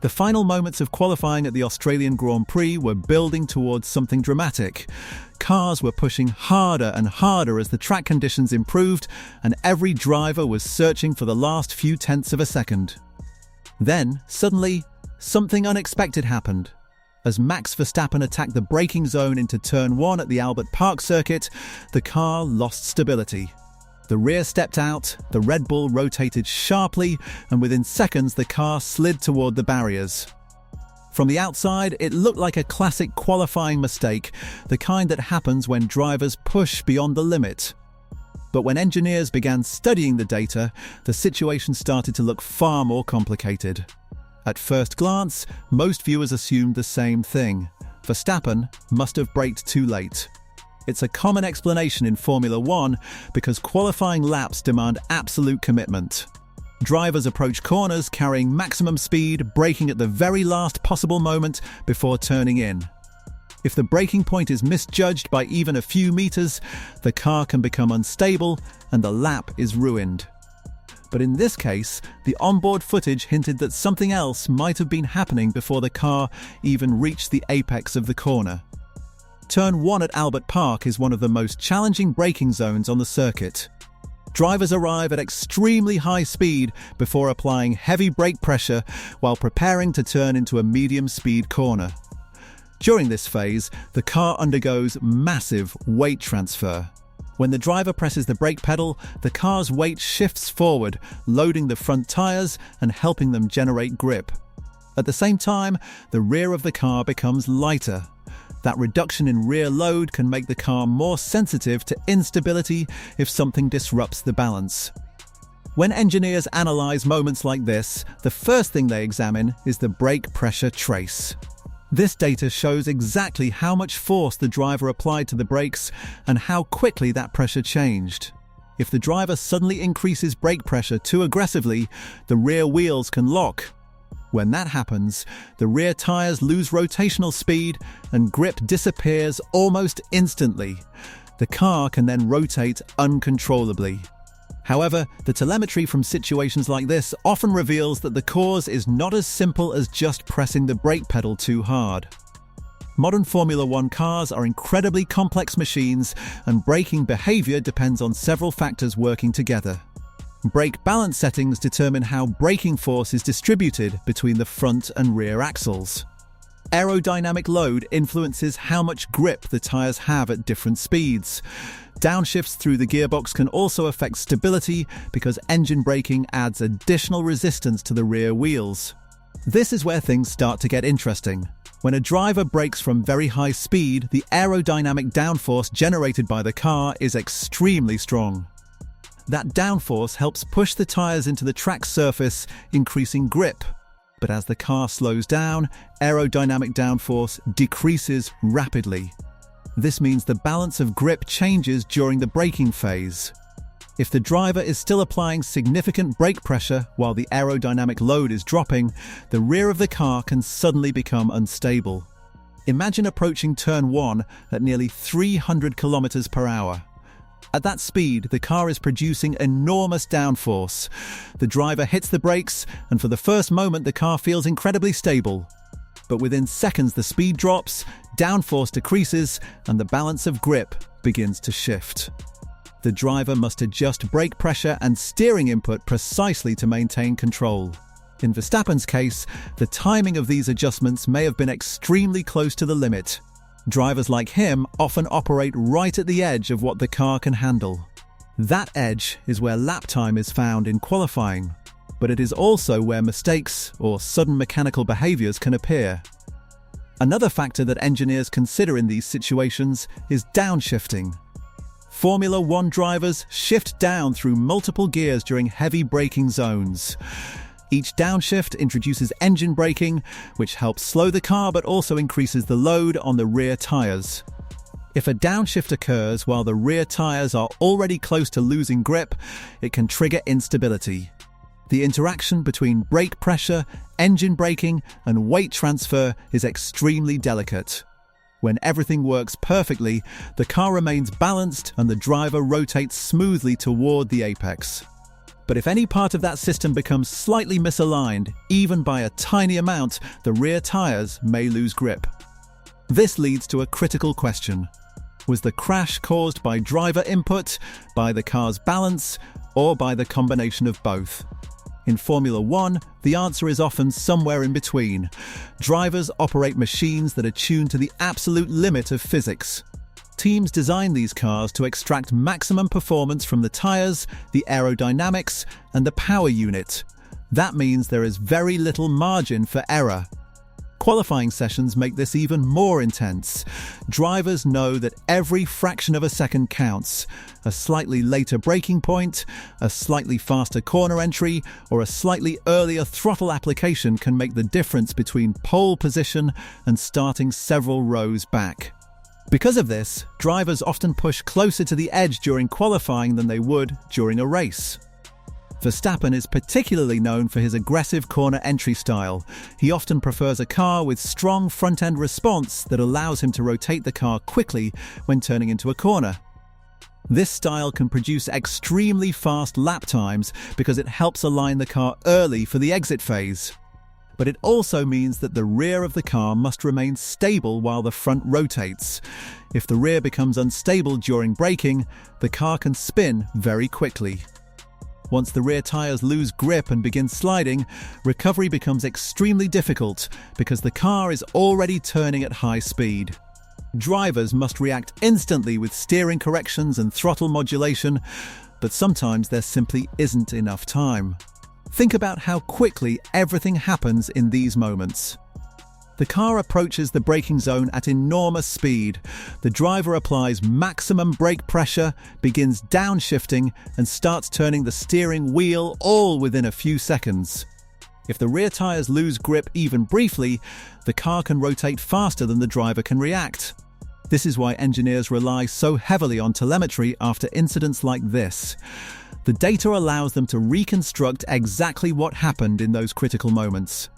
The final moments of qualifying at the Australian Grand Prix were building towards something dramatic. Cars were pushing harder and harder as the track conditions improved, and every driver was searching for the last few tenths of a second. Then, suddenly, something unexpected happened. As Max Verstappen attacked the braking zone into Turn 1 at the Albert Park circuit, the car lost stability. The rear stepped out, the Red Bull rotated sharply, and within seconds the car slid toward the barriers. From the outside, it looked like a classic qualifying mistake, the kind that happens when drivers push beyond the limit. But when engineers began studying the data, the situation started to look far more complicated. At first glance, most viewers assumed the same thing. Verstappen must have braked too late. It's a common explanation in Formula One because qualifying laps demand absolute commitment. Drivers approach corners carrying maximum speed, braking at the very last possible moment before turning in. If the braking point is misjudged by even a few meters, the car can become unstable and the lap is ruined. But in this case, the onboard footage hinted that something else might have been happening before the car even reached the apex of the corner. Turn 1 at Albert Park is one of the most challenging braking zones on the circuit. Drivers arrive at extremely high speed before applying heavy brake pressure while preparing to turn into a medium-speed corner. During this phase, the car undergoes massive weight transfer. When the driver presses the brake pedal, the car's weight shifts forward, loading the front tires and helping them generate grip. At the same time, the rear of the car becomes lighter. That reduction in rear load can make the car more sensitive to instability if something disrupts the balance. When engineers analyze moments like this, the first thing they examine is the brake pressure trace. This data shows exactly how much force the driver applied to the brakes and how quickly that pressure changed. If the driver suddenly increases brake pressure too aggressively, the rear wheels can lock. When that happens, the rear tires lose rotational speed and grip disappears almost instantly. The car can then rotate uncontrollably. However, the telemetry from situations like this often reveals that the cause is not as simple as just pressing the brake pedal too hard. Modern Formula One cars are incredibly complex machines, and braking behavior depends on several factors working together. Brake balance settings determine how braking force is distributed between the front and rear axles. Aerodynamic load influences how much grip the tires have at different speeds. Downshifts through the gearbox can also affect stability because engine braking adds additional resistance to the rear wheels. This is where things start to get interesting. When a driver brakes from very high speed, the aerodynamic downforce generated by the car is extremely strong. That downforce helps push the tires into the track surface, increasing grip. But as the car slows down, aerodynamic downforce decreases rapidly. This means the balance of grip changes during the braking phase. If the driver is still applying significant brake pressure while the aerodynamic load is dropping, the rear of the car can suddenly become unstable. Imagine approaching Turn 1 at nearly 300 km per hour. At that speed, the car is producing enormous downforce. The driver hits the brakes, and for the first moment the car feels incredibly stable. But within seconds the speed drops, downforce decreases, and the balance of grip begins to shift. The driver must adjust brake pressure and steering input precisely to maintain control. In Verstappen's case, the timing of these adjustments may have been extremely close to the limit. Drivers like him often operate right at the edge of what the car can handle. That edge is where lap time is found in qualifying, but it is also where mistakes or sudden mechanical behaviors can appear. Another factor that engineers consider in these situations is downshifting. Formula One drivers shift down through multiple gears during heavy braking zones. Each downshift introduces engine braking, which helps slow the car but also increases the load on the rear tires. If a downshift occurs while the rear tires are already close to losing grip, it can trigger instability. The interaction between brake pressure, engine braking, and weight transfer is extremely delicate. When everything works perfectly, the car remains balanced and the driver rotates smoothly toward the apex. But if any part of that system becomes slightly misaligned, even by a tiny amount, the rear tires may lose grip. This leads to a critical question. Was the crash caused by driver input, by the car's balance, or by the combination of both? In Formula One, the answer is often somewhere in between. Drivers operate machines that are tuned to the absolute limit of physics. Teams design these cars to extract maximum performance from the tires, the aerodynamics, and the power unit. That means there is very little margin for error. Qualifying sessions make this even more intense. Drivers know that every fraction of a second counts. A slightly later braking point, a slightly faster corner entry, or a slightly earlier throttle application can make the difference between pole position and starting several rows back. Because of this, drivers often push closer to the edge during qualifying than they would during a race. Verstappen is particularly known for his aggressive corner entry style. He often prefers a car with strong front-end response that allows him to rotate the car quickly when turning into a corner. This style can produce extremely fast lap times because it helps align the car early for the exit phase. But it also means that the rear of the car must remain stable while the front rotates. If the rear becomes unstable during braking, the car can spin very quickly. Once the rear tires lose grip and begin sliding, recovery becomes extremely difficult because the car is already turning at high speed. Drivers must react instantly with steering corrections and throttle modulation, but sometimes there simply isn't enough time. Think about how quickly everything happens in these moments. The car approaches the braking zone at enormous speed. The driver applies maximum brake pressure, begins downshifting, and starts turning the steering wheel all within a few seconds. If the rear tires lose grip even briefly, the car can rotate faster than the driver can react. This is why engineers rely so heavily on telemetry after incidents like this. The data allows them to reconstruct exactly what happened in those critical moments.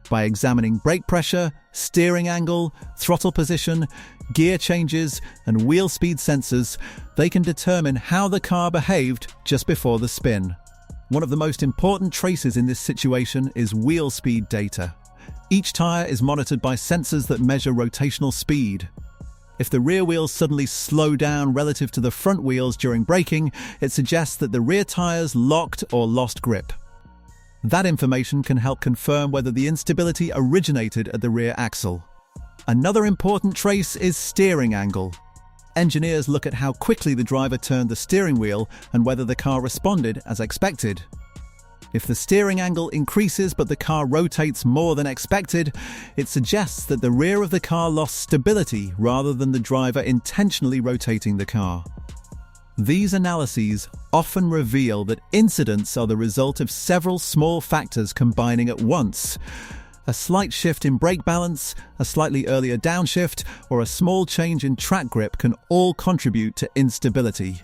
By examining brake pressure, steering angle, throttle position, gear changes, and wheel speed sensors, they can determine how the car behaved just before the spin. One of the most important traces in this situation is wheel speed data. Each tire is monitored by sensors that measure rotational speed. If the rear wheels suddenly slow down relative to the front wheels during braking, it suggests that the rear tires locked or lost grip. That information can help confirm whether the instability originated at the rear axle. Another important trace is steering angle. Engineers look at how quickly the driver turned the steering wheel and whether the car responded as expected. If the steering angle increases but the car rotates more than expected, it suggests that the rear of the car lost stability rather than the driver intentionally rotating the car. These analyses often reveal that incidents are the result of several small factors combining at once. A slight shift in brake balance, a slightly earlier downshift, or a small change in track grip can all contribute to instability.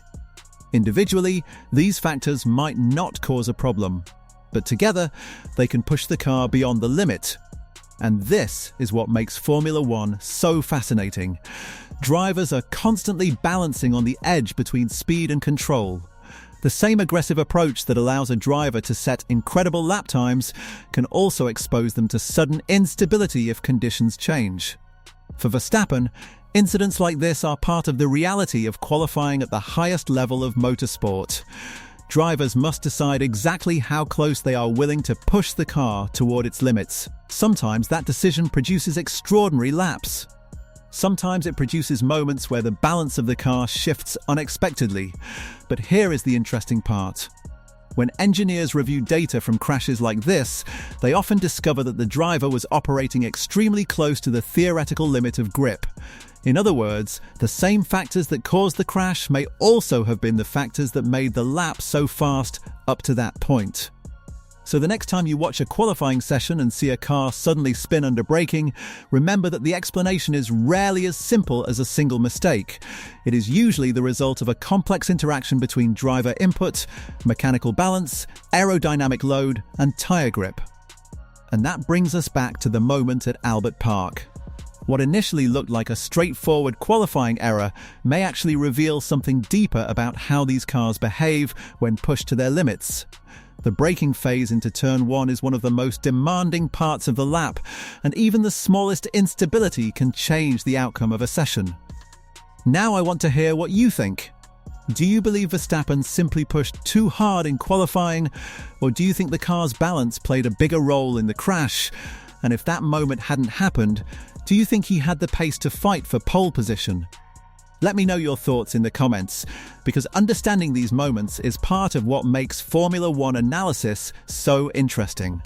Individually, these factors might not cause a problem, but together, they can push the car beyond the limit. And this is what makes Formula One so fascinating. Drivers are constantly balancing on the edge between speed and control. The same aggressive approach that allows a driver to set incredible lap times can also expose them to sudden instability if conditions change. For Verstappen, incidents like this are part of the reality of qualifying at the highest level of motorsport. Drivers must decide exactly how close they are willing to push the car toward its limits. Sometimes that decision produces extraordinary laps. Sometimes it produces moments where the balance of the car shifts unexpectedly. But here is the interesting part. When engineers review data from crashes like this, they often discover that the driver was operating extremely close to the theoretical limit of grip. In other words, the same factors that caused the crash may also have been the factors that made the lap so fast up to that point. So the next time you watch a qualifying session and see a car suddenly spin under braking, remember that the explanation is rarely as simple as a single mistake. It is usually the result of a complex interaction between driver input, mechanical balance, aerodynamic load, and tyre grip. And that brings us back to the moment at Albert Park. What initially looked like a straightforward qualifying error may actually reveal something deeper about how these cars behave when pushed to their limits. The braking phase into turn 1 is one of the most demanding parts of the lap, and even the smallest instability can change the outcome of a session. Now I want to hear what you think. Do you believe Verstappen simply pushed too hard in qualifying, or do you think the car's balance played a bigger role in the crash? And if that moment hadn't happened, do you think he had the pace to fight for pole position? Let me know your thoughts in the comments, because understanding these moments is part of what makes Formula One analysis so interesting.